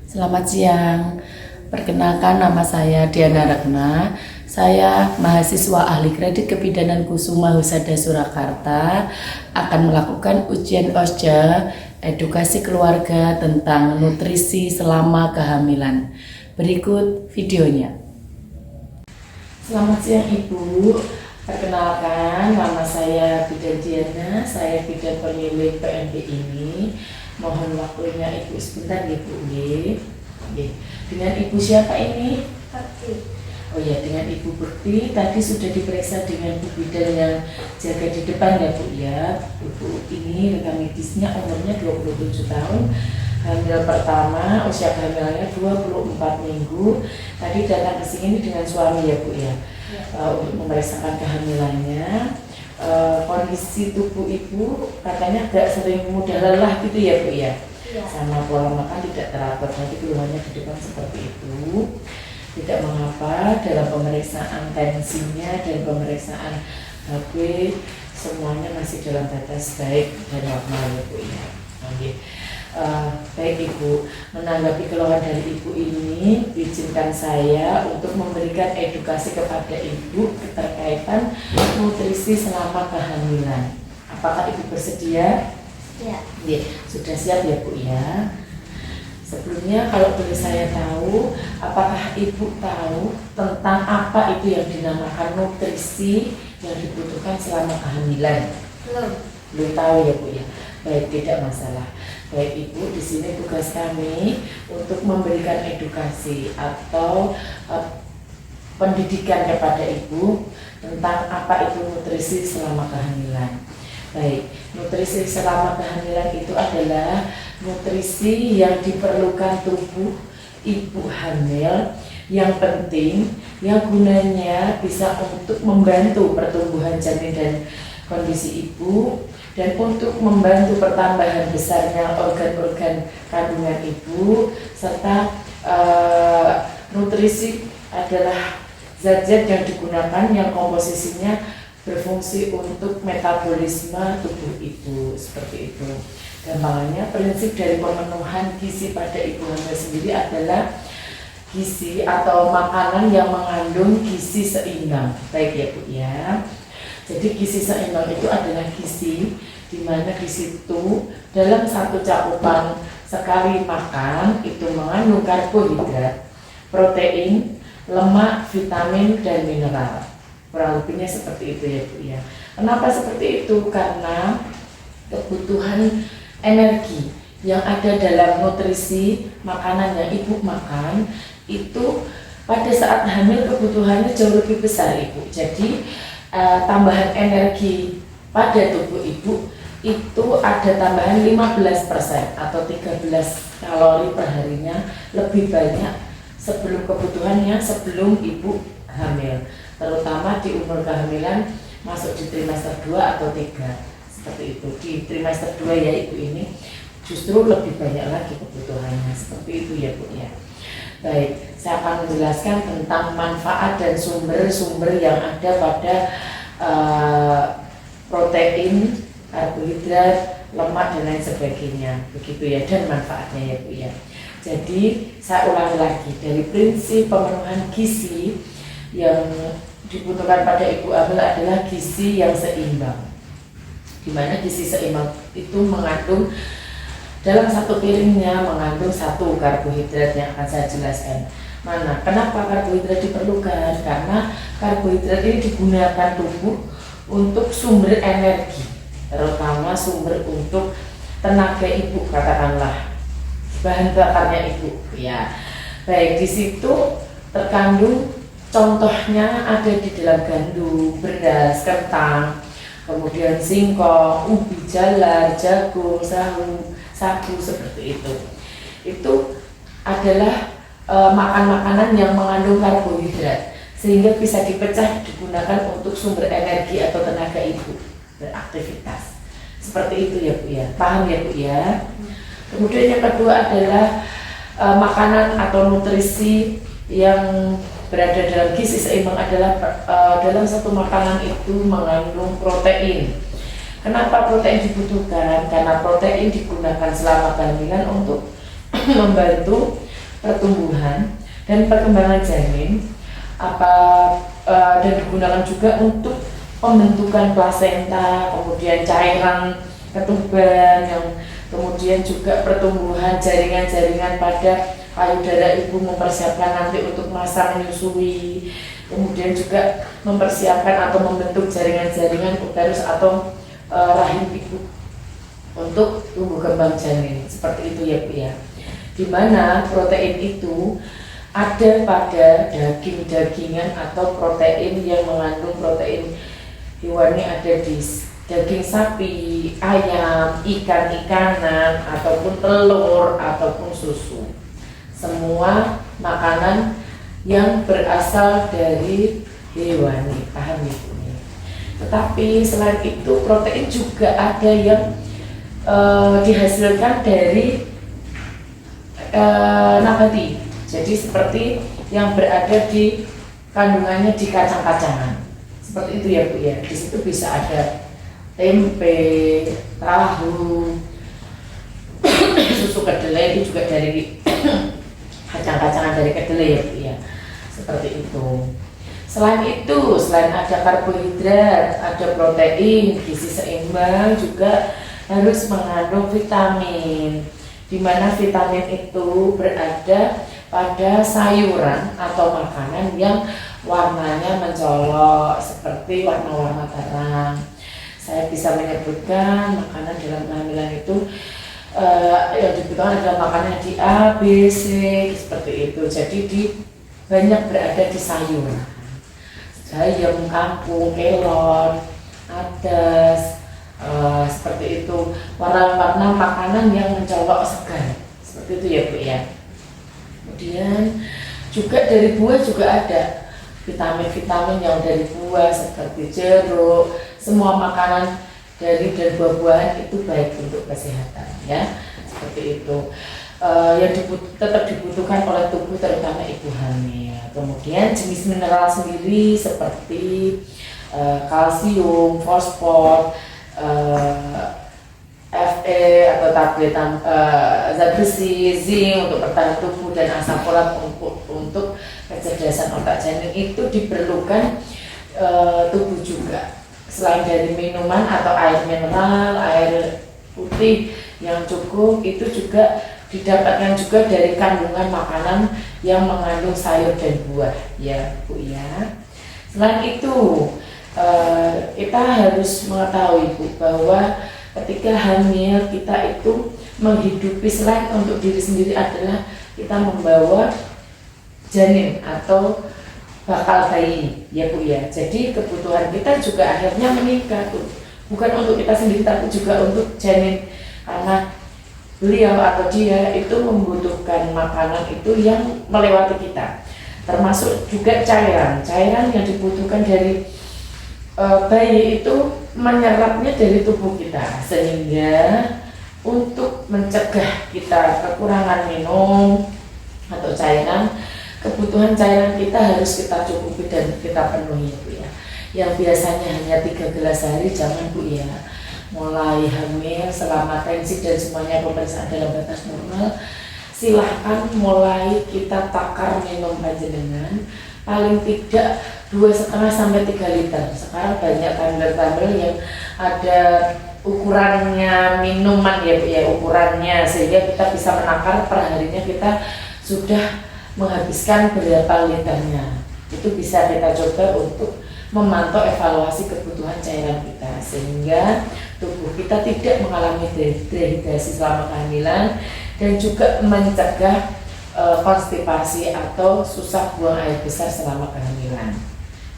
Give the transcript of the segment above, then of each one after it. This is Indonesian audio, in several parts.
Selamat siang, perkenalkan nama saya Diana Regna. Saya mahasiswa ahli kredit kebidanan Kusuma Husada Surakarta akan melakukan ujian OSJA edukasi keluarga tentang nutrisi selama kehamilan. Berikut videonya. Selamat siang Ibu, perkenalkan nama saya Bidan Diana, saya bidan pemilik PMP ini. Mohon waktunya Ibu sebentar ya Bu. Dengan Ibu siapa ini? Bekti. Oh ya, dengan Ibu Bekti. Tadi sudah diperiksa dengan Bu Bidan yang jaga di depan ya Bu ya. Ibu ini rekam medisnya umurnya 27 tahun. Hamil pertama, usia hamilnya 24 minggu. Tadi datang ke sini dengan suami ya Bu ya, untuk memeriksakan kehamilannya. Kondisi tubuh Ibu katanya agak sering mudah lelah gitu ya Bu ya. Sama pola makan tidak teratur, nanti keluhannya di depan seperti itu. Tidak mengapa, dalam pemeriksaan tensinya dan pemeriksaan HB semuanya masih dalam batas baik dan normal ya Bu ya. Baik Ibu, menanggapi keluhan dari Ibu ini, izinkan saya untuk memberikan edukasi kepada Ibu keterkaitan nutrisi selama kehamilan. Apakah Ibu bersedia? Ya. Sudah siap ya Bu ya. Sebelumnya kalau boleh saya tahu, apakah Ibu tahu tentang apa itu yang dinamakan nutrisi yang dibutuhkan selama kehamilan? Belum tahu ya Bu ya. Baik, tidak masalah. Baik Ibu, di sini tugas kami untuk memberikan edukasi atau pendidikan kepada Ibu tentang apa itu nutrisi selama kehamilan. Baik, nutrisi selama kehamilan itu adalah nutrisi yang diperlukan tubuh ibu hamil yang penting, yang gunanya bisa untuk membantu pertumbuhan janin dan kondisi ibu, dan untuk membantu pertambahan besarnya organ-organ kandungan ibu, serta nutrisi adalah zat-zat yang digunakan yang komposisinya berfungsi untuk metabolisme tubuh ibu, seperti itu. Gampangannya, prinsip dari pemenuhan gizi pada ibu hamil sendiri adalah gizi atau makanan yang mengandung gizi seimbang. Baik ya Bu ya. Jadi gizi seimbang itu adalah gizi di mana di situ dalam satu cakupan sekali makan itu mengandung karbohidrat, protein, lemak, vitamin, dan mineral. Kurang lebihnya seperti itu ya Bu ya. Kenapa seperti itu? Karena kebutuhan energi yang ada dalam nutrisi makanan yang ibu makan itu pada saat hamil kebutuhannya jauh lebih besar Ibu. Jadi tambahan energi pada tubuh ibu itu ada tambahan 15% atau 13 kalori per harinya lebih banyak sebelum kebutuhannya sebelum ibu hamil, terutama di umur kehamilan masuk di trimester 2 atau 3 seperti itu. Di trimester 2 ya Ibu ini justru lebih banyak lagi kebutuhannya, seperti itu ya Bu ya. Baik, saya akan menjelaskan tentang manfaat dan sumber-sumber yang ada pada protein, karbohidrat, lemak, dan lain sebagainya, begitu ya, dan manfaatnya ya Bu ya. Jadi saya ulangi lagi, dari prinsip pemenuhan gizi yang dibutuhkan pada ibu hamil adalah gizi yang seimbang, di mana gizi seimbang itu mengandung dalam satu piringnya mengandung satu karbohidrat yang akan saya jelaskan. Kenapa karbohidrat diperlukan? Karena karbohidrat ini digunakan tubuh untuk sumber energi, terutama sumber untuk tenaga ibu, katakanlah bahan bakarnya ibu ya. Baik, di situ terkandung contohnya ada di dalam gandum, beras, kentang, kemudian singkong, ubi jalar, jagung, sagu seperti itu. Itu adalah makanan-makanan yang mengandung karbohidrat sehingga bisa dipecah digunakan untuk sumber energi atau tenaga ibu beraktivitas. Seperti itu ya Bu ya. Paham ya Bu ya? Kemudian yang kedua adalah makanan atau nutrisi yang berada dalam gizi seimbang adalah dalam satu makanan itu mengandung protein. Kenapa protein dibutuhkan? Karena protein digunakan selama kehamilan untuk membantu pertumbuhan dan perkembangan janin dan digunakan juga untuk pembentukan plasenta, kemudian cairan ketuban, yang kemudian juga pertumbuhan jaringan-jaringan pada payudara ibu, mempersiapkan nanti untuk masa menyusui, kemudian juga mempersiapkan atau membentuk jaringan-jaringan uterus atau rahim ibu untuk tumbuh kembang janin, seperti itu ya Bu ya. Dimana protein itu ada pada daging-dagingan atau protein yang mengandung protein hewani, ada di daging sapi, ayam, ikan-ikanan, ataupun telur, ataupun susu. Semua makanan yang berasal dari hewani, paham Ibu? Tetapi selain itu protein juga ada yang dihasilkan dari nabati. Jadi seperti yang berada di kandungannya di kacang-kacangan. Seperti itu ya Bu ya. Di situ bisa ada tempe, tahu, susu kedelai, itu juga dari kacang-kacangan dari kedelai ya Bu ya. Seperti itu. Selain itu, selain ada karbohidrat, ada protein, gizi seimbang juga harus mengandung vitamin, di mana vitamin itu berada pada sayuran atau makanan yang warnanya mencolok seperti warna-warna terang. Saya bisa menyebutkan makanan dalam kehamilan itu yang dibutuhkan adalah makanan di A, B, C, seperti itu. Jadi banyak berada di sayuran, sayur, kangkung, kelor, adas, seperti itu. Warna-warna makanan yang mencolok segar, seperti itu ya Bu ya. Kemudian juga dari buah juga ada vitamin-vitamin yang dari buah seperti jeruk. Semua makanan dari dan buah-buahan itu baik untuk kesehatan ya, seperti itu. Yang tetap dibutuhkan oleh tubuh terutama ibu hamil. Kemudian jenis mineral sendiri seperti kalsium, fosfor, Fe atau tablet zat besi, zinc untuk pertahanan tubuh, dan asam folat untuk kecerdasan otak janin itu diperlukan tubuh juga. Selain dari minuman atau air mineral, air putih yang cukup, itu juga didapatkan juga dari kandungan makanan yang mengandung sayur dan buah ya Bu ya. Selain itu kita harus mengetahui Bu bahwa ketika hamil kita itu menghidupi, selain untuk diri sendiri, adalah kita membawa janin atau bakal bayi ya Bu ya. Jadi kebutuhan kita juga akhirnya meningkat, bukan untuk kita sendiri tapi juga untuk janin, karena beliau atau dia itu membutuhkan makanan itu yang melewati kita, termasuk juga cairan yang dibutuhkan dari bayi itu menyerapnya dari tubuh kita, sehingga untuk mencegah kita kekurangan minum atau cairan, kebutuhan cairan kita harus kita cukupi dan kita penuhi Bu ya. Yang biasanya hanya 3 gelas sehari, jangan Bu ya. Mulai hamil, selama tensi dan semuanya pemeriksaan dalam batas normal, silahkan mulai kita takar minum panjenengan paling tidak 2,5 sampai 3 liter. Sekarang banyak tumbler-tumbler yang ada ukurannya minuman ya Bu ya, ukurannya, sehingga kita bisa menakar per harinya kita sudah menghabiskan berapa liternya. Itu bisa kita coba untuk memantau evaluasi kebutuhan cairan kita, sehingga tubuh kita tidak mengalami dehidrasi selama kehamilan, dan juga mencegah konstipasi atau susah buang air besar selama kehamilan.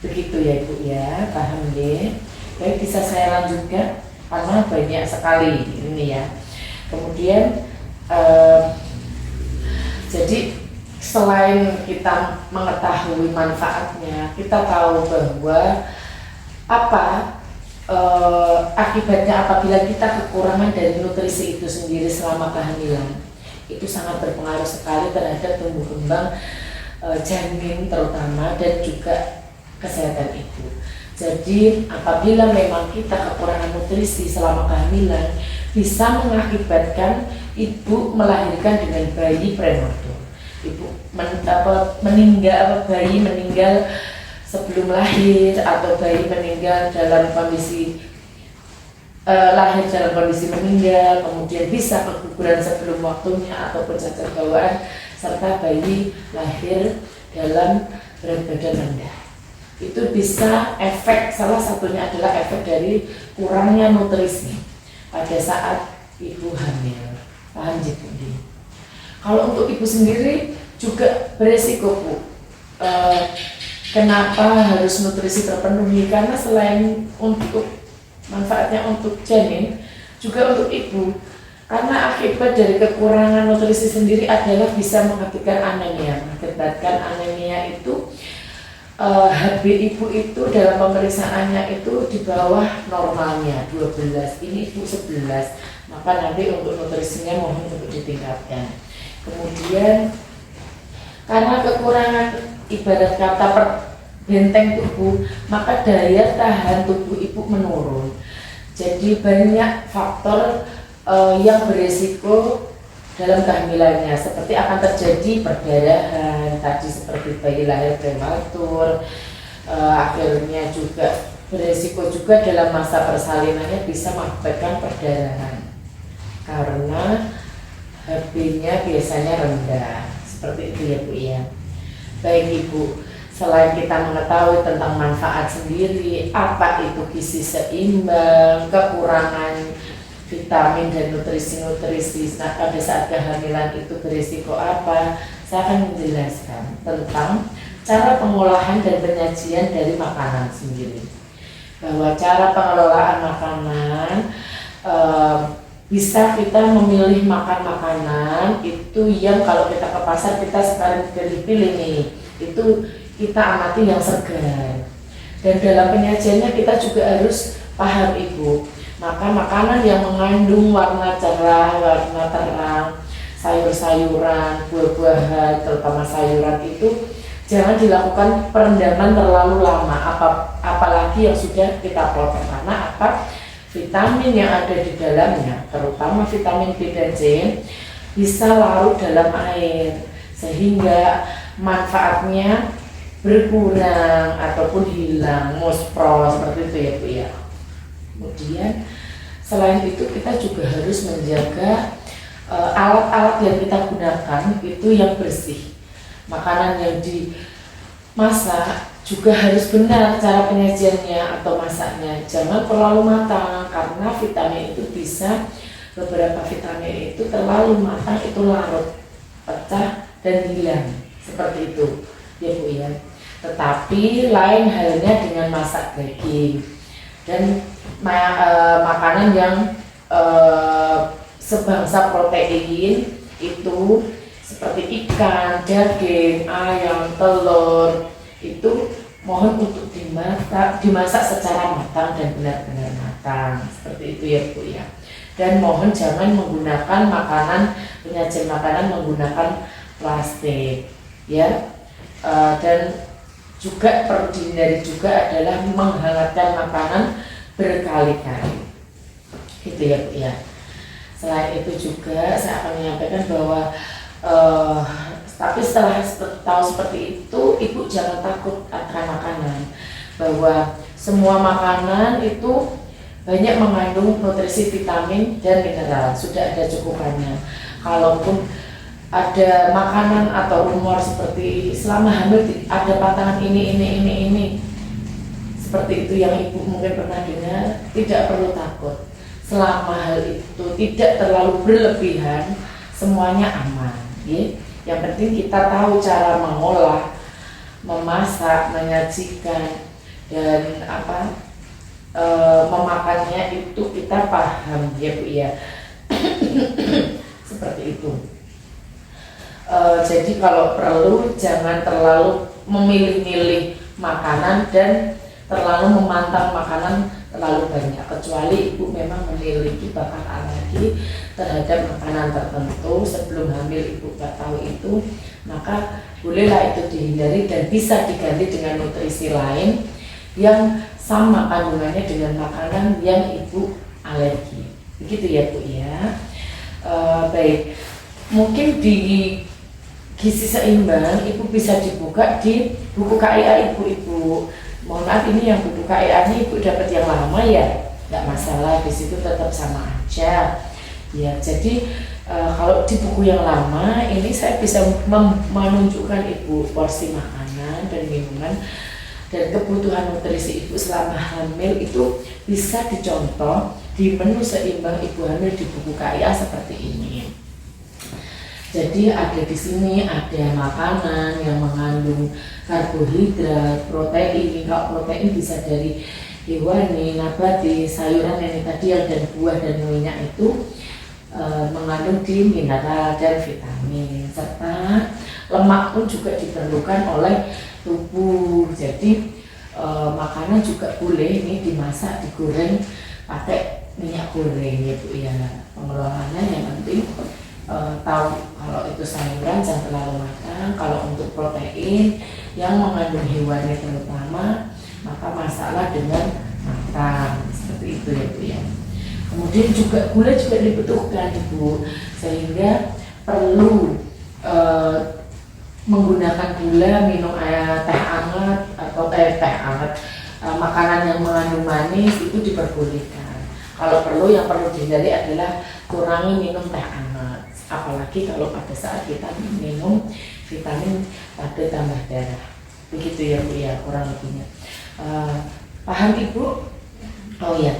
Begitu ya Ibu ya, paham ya? Baik, bisa saya lanjutkan karena banyak sekali ini ya. Kemudian jadi selain kita mengetahui manfaatnya, kita tahu bahwa akibatnya apabila kita kekurangan dari nutrisi itu sendiri selama kehamilan, itu sangat berpengaruh sekali terhadap tumbuh kembang janin terutama, dan juga kesehatan ibu. Jadi apabila memang kita kekurangan nutrisi selama kehamilan, bisa mengakibatkan ibu melahirkan dengan bayi prematur. ibu meninggal, bayi meninggal sebelum lahir atau bayi meninggal dalam kondisi lahir dalam kondisi meninggal, kemudian bisa keguguran sebelum waktunya ataupun cacat bawaan, serta bayi lahir dalam berat badan rendah. Itu bisa efek, salah satunya adalah efek dari kurangnya nutrisi pada saat ibu hamil. Paham Bu? Kalau untuk ibu sendiri juga beresiko Bu. Kenapa harus nutrisi terpenuhi? Karena selain untuk manfaatnya untuk janin, juga untuk ibu. Karena akibat dari kekurangan nutrisi sendiri adalah bisa mengakibatkan anemia. Mengakibatkan anemia itu HB ibu itu dalam pemeriksaannya itu di bawah normalnya 12, ini ibu 11. Maka nanti untuk nutrisinya mohon untuk ditingkatkan. Kemudian karena kekurangan ibarat kata benteng tubuh, maka daya tahan tubuh ibu menurun. Jadi banyak faktor yang beresiko dalam kehamilannya, seperti akan terjadi perdarahan, tadi seperti bayi lahir prematur, akhirnya juga beresiko juga dalam masa persalinannya bisa mengakibatkan perdarahan karena HB-nya biasanya rendah, seperti itu ya Bu ya. Baik Ibu, selain kita mengetahui tentang manfaat sendiri, apa itu gizi seimbang, kekurangan vitamin dan nutrisi-nutrisi pada saat kehamilan itu berisiko apa, saya akan menjelaskan tentang cara pengolahan dan penyajian dari makanan sendiri. Bahwa cara pengelolaan makanan bisa kita memilih makan makanan itu yang kalau kita ke pasar kita sekarang pilih-pilih nih, itu kita amati yang segar. Dan dalam penyajiannya kita juga harus paham Ibu, maka makanan yang mengandung warna cerah, warna terang, sayur-sayuran, buah-buahan, terutama sayuran itu jangan dilakukan perendaman terlalu lama, apalagi yang sudah kita potong. Karena apa? Vitamin yang ada di dalamnya, terutama vitamin B dan C, bisa larut dalam air sehingga manfaatnya berkurang ataupun hilang, muspro, seperti itu ya Bu ya. Kemudian selain itu kita juga harus menjaga alat-alat yang kita gunakan itu yang bersih. Makanan yang dimasak juga harus benar cara penyajiannya atau masaknya, jangan terlalu matang karena vitamin itu bisa, beberapa vitamin itu terlalu matang itu larut, pecah dan hilang, seperti itu ya Bu ya. Tetapi lain halnya dengan masak daging dan makanan yang sebangsa protein itu seperti ikan, daging, ayam, telur, itu mohon untuk dimasak secara matang dan benar-benar matang, seperti itu ya Bu ya. Dan mohon jangan menggunakan penyajian makanan menggunakan plastik ya. Dan juga perlu dihindari juga adalah menghangatkan makanan berkali-kali, gitu ya Bu ya. Selain itu juga saya akan menyampaikan bahwa tapi setelah tahu seperti itu, Ibu jangan takut akan makanan, bahwa semua makanan itu banyak mengandung nutrisi, vitamin dan mineral, sudah ada cukupannya. Kalaupun ada makanan atau rumor seperti selama hamil ada pantangan ini, seperti itu yang Ibu mungkin pernah dengar, tidak perlu takut. Selama hal itu tidak terlalu berlebihan, semuanya aman ya. Yang penting kita tahu cara mengolah, memasak, menyajikan, dan memakannya itu kita paham ya Bu ya. Seperti itu. Jadi kalau perlu jangan terlalu memilih-milih makanan dan terlalu memantang makanan terlalu banyak, kecuali Ibu memang memiliki bahkan alergi terhadap makanan tertentu sebelum hamil Ibu nggak tahu itu, maka bolehlah itu dihindari dan bisa diganti dengan nutrisi lain yang sama kandungannya dengan makanan yang Ibu alergi. Begitu ya Bu ya. Baik, mungkin di gizi seimbang Ibu bisa dibuka di buku KIA Ibu. Mohon maaf, ini yang buku KIA-nya Ibu dapat yang lama ya, nggak masalah, di situ tetap sama aja. Ya, jadi kalau di buku yang lama ini saya bisa menunjukkan Ibu porsi makanan dan minuman dan kebutuhan nutrisi Ibu selama hamil itu bisa dicontoh di menu seimbang Ibu hamil di buku KIA seperti ini. Jadi ada di sini ada makanan yang mengandung karbohidrat, protein. Kalau protein bisa dari hewani, nabati, sayuran ini tadi yang dan buah dan minyak itu mengandung di mineral dan vitamin, serta lemak pun juga diperlukan oleh tubuh. Jadi makanan juga boleh ini dimasak, digoreng pakai minyak goreng ya Bu ya. Pengelolaannya yang penting tahu kalau itu sayuran jangan terlalu matang. Kalau untuk protein yang mengandung hewani terutama, maka masaklah dengan matang seperti itu ya Bu ya. Kemudian juga gula juga dibutuhkan Ibu, sehingga perlu menggunakan gula, minum teh hangat atau makanan yang mengandung manis itu diperbolehkan. Kalau perlu, yang perlu dihindari adalah kurangi minum teh hangat, apalagi kalau pada saat kita minum vitamin pada tambah darah. Begitu ya Bu ya, kurang lebihnya. Paham Ibu? Oh ya.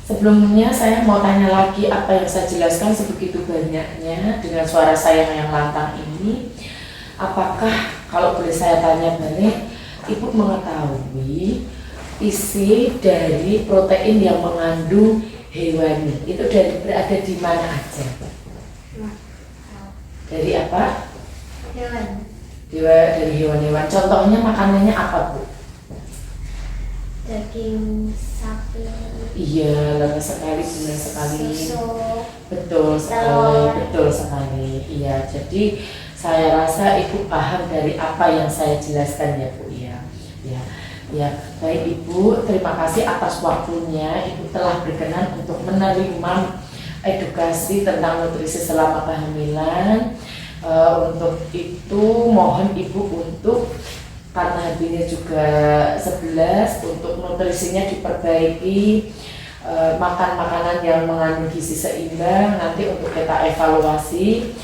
Sebelumnya saya mau tanya lagi, apa yang saya jelaskan sebegitu banyaknya dengan suara saya yang lantang ini, apakah kalau boleh saya tanya balik, Ibu mengetahui isi dari protein yang mengandung hewani itu berada di mana aja? Dari apa? Hewan. Dari hewan-hewan. Contohnya makanannya apa Bu? Daging sapi. Iya, benar sekali, benar sekali. Susu. Betul sekali, betul sekali. Iya, jadi saya rasa Ibu paham dari apa yang saya jelaskan ya Bu ya. Ya, baik Ibu, terima kasih atas waktunya. Ibu telah berkenan untuk menerima edukasi tentang nutrisi selama kehamilan. Untuk itu mohon Ibu untuk, karena hatinya juga 11, untuk nutrisinya diperbaiki, makan makanan yang mengandung gizi seimbang. Nanti untuk kita evaluasi,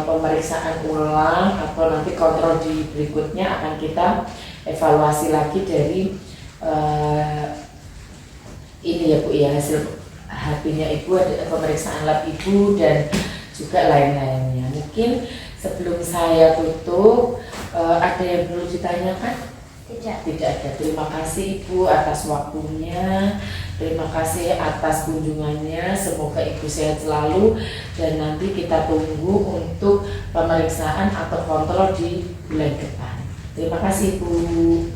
pemeriksaan ulang atau nanti kontrol di berikutnya akan kita evaluasi lagi dari ini ya Bu ya, hasil hatinya Ibu, ada pemeriksaan lab Ibu dan juga lain-lainnya. Mungkin sebelum saya tutup, ada yang perlu ditanyakan? Tidak ada. Terima kasih Ibu atas waktunya, terima kasih atas kunjungannya. Semoga Ibu sehat selalu dan nanti kita tunggu untuk pemeriksaan atau kontrol di bulan depan. Terima kasih Bu.